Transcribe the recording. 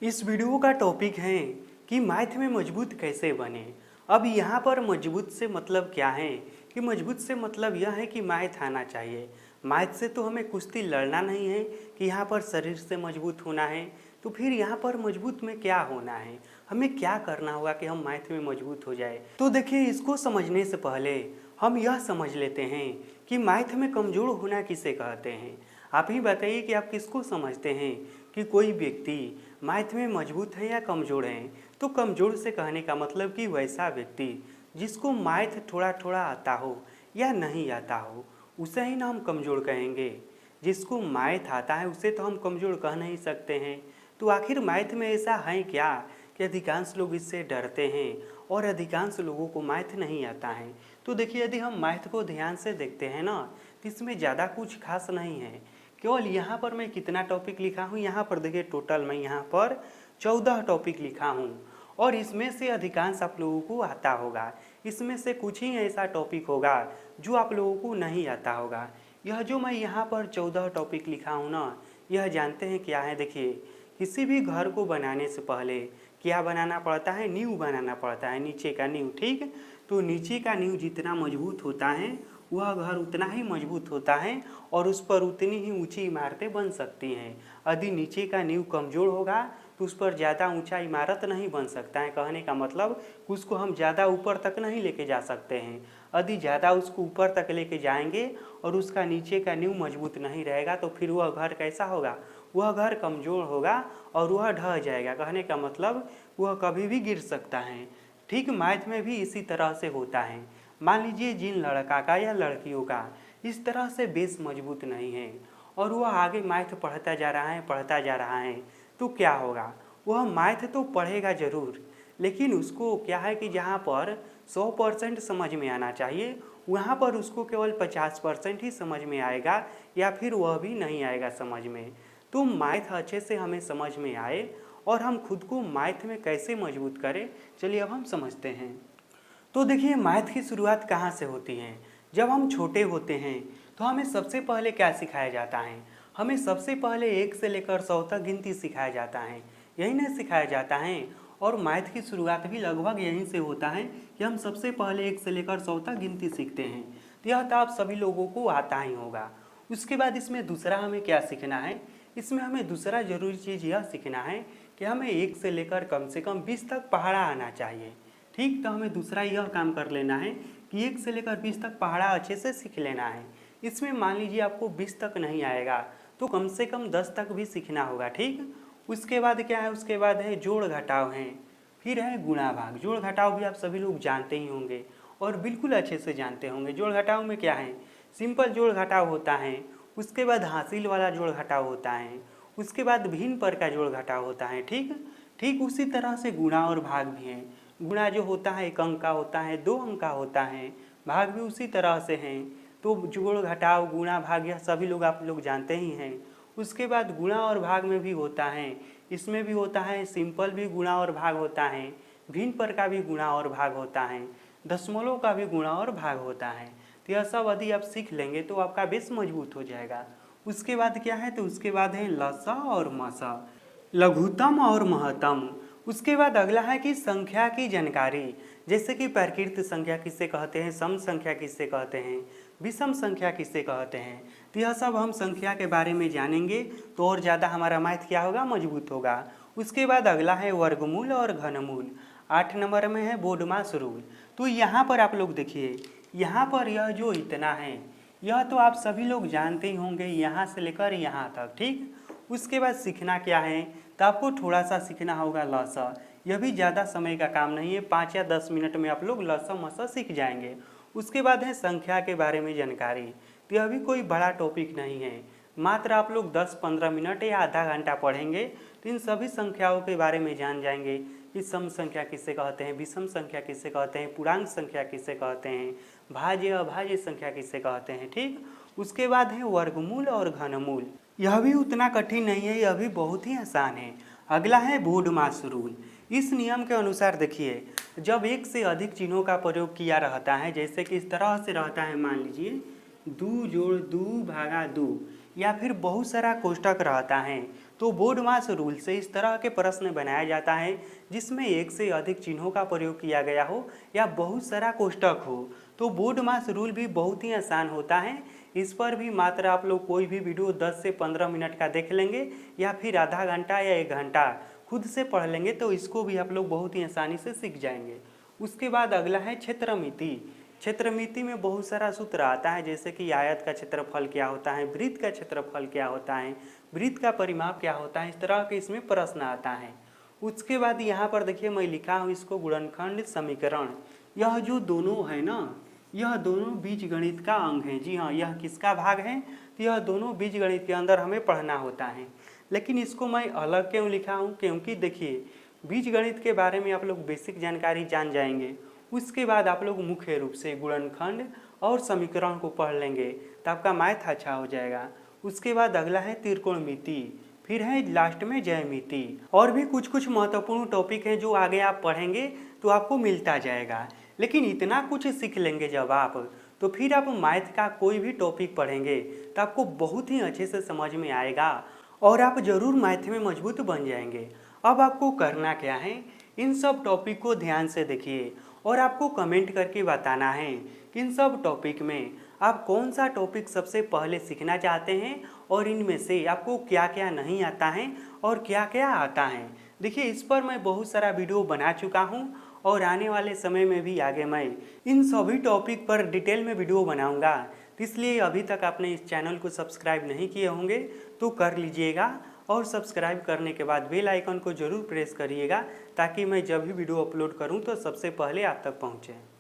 इस वीडियो का टॉपिक है कि मैथ में मजबूत कैसे बने। अब यहाँ पर मजबूत से मतलब क्या है कि मजबूत से मतलब यह है कि मैथ आना चाहिए। मैथ से तो हमें कुश्ती लड़ना नहीं है कि यहाँ पर शरीर से मजबूत होना है। तो फिर यहाँ पर मजबूत में क्या होना है, हमें क्या करना होगा कि हम मैथ में मजबूत हो जाए। तो देखिए, इसको समझने से पहले हम यह समझ लेते हैं कि मैथ में कमज़ोर होना किसे कहते हैं। आप ही बताइए कि आप किसको समझते हैं कि कोई व्यक्ति मैथ में मजबूत है या कमज़ोर है। तो कमज़ोर से कहने का मतलब कि वैसा व्यक्ति जिसको मैथ थोड़ा थोड़ा आता हो या नहीं आता हो, उसे ही ना हम कमज़ोर कहेंगे। जिसको मैथ आता है उसे तो हम कमज़ोर कह नहीं सकते हैं। तो आखिर मैथ में ऐसा है क्या कि अधिकांश लोग इससे डरते हैं और अधिकांश लोगों को मैथ नहीं आता है। तो देखिए, यदि हम मैथ को ध्यान से देखते हैं ना, तो इसमें ज़्यादा कुछ खास नहीं है। केवल यहाँ पर मैं कितना टॉपिक लिखा हूँ, यहाँ पर देखिए टोटल मैं यहाँ पर 14 टॉपिक लिखा हूँ और इसमें से अधिकांश आप लोगों को आता होगा। इसमें से कुछ ही ऐसा टॉपिक होगा जो आप लोगों को नहीं आता होगा। यह जो मैं यहाँ पर 14 टॉपिक लिखा हूँ ना, यह जानते हैं क्या है। देखिए, किसी भी घर को बनाने से पहले क्या बनाना पड़ता है, नींव बनाना पड़ता है, नीचे का नींव। ठीक, तो नीचे का नींव जितना मजबूत होता है वह घर उतना ही मजबूत होता है और उस पर उतनी ही ऊंची इमारतें बन सकती हैं। यदि नीचे का नींव कमज़ोर होगा तो उस पर ज़्यादा ऊंचा इमारत नहीं बन सकता है। कहने का मतलब उसको हम ज़्यादा ऊपर तक नहीं लेके जा सकते हैं। यदि ज़्यादा उसको ऊपर तक लेके जाएंगे और उसका नीचे का नींव मजबूत नहीं रहेगा तो फिर वह घर कैसा होगा, वह घर कमज़ोर होगा और वह ढह जाएगा। कहने का मतलब वह कभी भी गिर सकता है। ठीक, मैथ में भी इसी तरह से होता है। मान लीजिए जिन लड़का का या लड़कियों का इस तरह से बेस मजबूत नहीं है और वह आगे मैथ पढ़ता जा रहा है तो क्या होगा, वह मैथ तो पढ़ेगा ज़रूर, लेकिन उसको क्या है कि जहाँ पर 100% समझ में आना चाहिए वहाँ पर उसको केवल 50% ही समझ में आएगा या फिर वह भी नहीं आएगा समझ में। तो मैथ अच्छे से हमें समझ में आए और हम खुद को मैथ में कैसे मजबूत करें, चलिए अब हम समझते हैं। तो देखिए, मैथ की शुरुआत कहाँ से होती है। जब हम छोटे होते हैं तो हमें सबसे पहले क्या सिखाया जाता है, हमें सबसे पहले 1 से लेकर 100 तक गिनती सिखाया जाता है, यही नहीं सिखाया जाता है। और मैथ की शुरुआत भी लगभग यहीं से होता है कि हम सबसे पहले 1 से लेकर 100 तक गिनती सीखते हैं। तो यह तो आप सभी लोगों को आता ही होगा। उसके बाद इसमें दूसरा हमें क्या सीखना है, इसमें हमें दूसरा ज़रूरी चीज़ यह सीखना है कि हमें 1 से लेकर कम से कम 20 तक पहाड़ा आना चाहिए। ठीक, तो हमें दूसरा यह काम कर लेना है कि 1 से लेकर 20 तक पहाड़ा अच्छे से सीख लेना है। इसमें मान लीजिए आपको 20 तक नहीं आएगा तो कम से कम 10 तक भी सीखना होगा। ठीक, उसके बाद क्या है, उसके बाद है जोड़ घटाव है, फिर है गुणा भाग। जोड़ घटाव भी आप सभी लोग जानते ही होंगे और बिल्कुल अच्छे से जानते होंगे। जोड़ घटाव में क्या है, सिंपल जोड़ घटाव होता है, उसके बाद हासिल वाला जोड़ घटाव होता है, उसके बाद भिन्न पर का जोड़ घटाव होता है। ठीक ठीक उसी तरह से गुणा और भाग भी है। गुणा जो होता है 1 अंक का होता है, 2 अंक का होता है, भाग भी उसी तरह से हैं। तो जोड़ घटाव गुणा भाग यह सभी लोग आप लोग जानते ही हैं। उसके बाद गुणा और भाग में भी होता है, इसमें भी होता है, सिंपल भी गुणा और भाग होता है, भिन्न पर का भी गुणा और भाग होता है, दशमलव का भी गुणा और भाग होता है। तो यह सब यदि आप सीख लेंगे तो आपका बेस मजबूत हो जाएगा। उसके बाद क्या है, तो उसके बाद है लसा और मसा, लघुत्तम और महत्तम। उसके बाद अगला है कि संख्या की जानकारी, जैसे कि प्रकृत संख्या किससे कहते हैं, सम संख्या किससे कहते हैं, विषम संख्या किससे कहते हैं। तो यह सब हम संख्या के बारे में जानेंगे तो और ज़्यादा हमारा मैथ क्या होगा, मजबूत होगा। उसके बाद अगला है वर्गमूल और घनमूल। 8 नंबर में है बोडमास रूल। तो यहाँ पर आप लोग देखिए, यहाँ पर यह जो इतना है यह तो आप सभी लोग जानते ही होंगे, यहाँ से लेकर यहाँ तक। ठीक, उसके बाद सीखना क्या है, तो आपको थोड़ा सा सीखना होगा लसा। यह भी ज़्यादा समय का काम नहीं है, 5 या 10 मिनट में आप लोग लसा मसा सीख जाएंगे। उसके बाद है संख्या के बारे में जानकारी। तो यह भी कोई बड़ा टॉपिक नहीं है, मात्र आप लोग 10-15 मिनट या आधा घंटा पढ़ेंगे तो इन सभी संख्याओं के बारे में जान जाएंगे कि सम संख्या किससे कहते हैं, विषम संख्या किससे कहते हैं, पूर्णांक संख्या किससे कहते हैं, भाज्य अभाज्य संख्या किससे कहते हैं। ठीक, उसके बाद है वर्गमूल और घनमूल। यह भी उतना कठिन नहीं है, यह भी बहुत ही आसान है। अगला है बोडमास रूल। इस नियम के अनुसार देखिए, जब 1 से अधिक चिन्हों का प्रयोग किया रहता है, जैसे कि इस तरह से रहता है, मान लीजिए 2 जोड़ 2 भागा 2, या फिर बहुत सारा कोष्टक रहता है तो बोर्ड मास रूल से इस तरह के प्रश्न बनाया जाता है जिसमें एक से अधिक चिन्हों का प्रयोग किया गया हो या बहुत सारा कोष्टक हो। तो बोर्ड मास रूल भी बहुत ही आसान होता है। इस पर भी मात्र आप लोग कोई भी वीडियो 10 से 15 मिनट का देख लेंगे या फिर आधा घंटा या 1 घंटा खुद से पढ़ लेंगे तो इसको भी आप लोग बहुत ही आसानी से सीख जाएंगे। उसके बाद अगला है क्षेत्रमिति। क्षेत्रमिति में बहुत सारा सूत्र आता है, जैसे कि आयत का क्षेत्रफल क्या होता है, वृत्त का क्षेत्रफल क्या होता है, वृत्त का परिमाप क्या होता है, इस तरह के इसमें प्रश्न आता है। उसके बाद यहाँ पर देखिए मैं लिखा हूँ इसको गुणनखंड समीकरण। यह जो दोनों है ना, यह दोनों बीजगणित का अंग है। जी हाँ, यह किसका भाग है, तो यह दोनों बीजगणित के अंदर हमें पढ़ना होता है। लेकिन इसको मैं अलग क्यों लिखा हूँ, क्योंकि देखिए बीजगणित के बारे में आप लोग बेसिक जानकारी जान जाएंगे, उसके बाद आप लोग मुख्य रूप से गुणनखंड और समीकरण को पढ़ लेंगे तो आपका मैथ अच्छा हो जाएगा। उसके बाद अगला है त्रिकोणमिति, फिर है लास्ट में ज्यामिति। और भी कुछ कुछ महत्वपूर्ण टॉपिक हैं जो आगे आप पढ़ेंगे तो आपको मिलता जाएगा। लेकिन इतना कुछ सीख लेंगे जब आप, तो फिर आप मैथ का कोई भी टॉपिक पढ़ेंगे तो आपको बहुत ही अच्छे से समझ में आएगा और आप जरूर मैथ में मजबूत बन जाएंगे। अब आपको करना क्या है, इन सब टॉपिक को ध्यान से देखिए और आपको कमेंट करके बताना है कि इन सब टॉपिक में आप कौन सा टॉपिक सबसे पहले सीखना चाहते हैं और इनमें से आपको क्या क्या नहीं आता है और क्या क्या आता है। देखिए इस पर मैं बहुत सारा वीडियो बना चुका हूं और आने वाले समय में भी आगे मैं इन सभी टॉपिक पर डिटेल में वीडियो बनाऊंगा। तो इसलिए अभी तक आपने इस चैनल को सब्सक्राइब नहीं किए होंगे तो कर लीजिएगा और सब्सक्राइब करने के बाद बेल आइकन को ज़रूर प्रेस करिएगा ताकि मैं जब भी वीडियो अपलोड करूं तो सबसे पहले आप तक पहुंचे।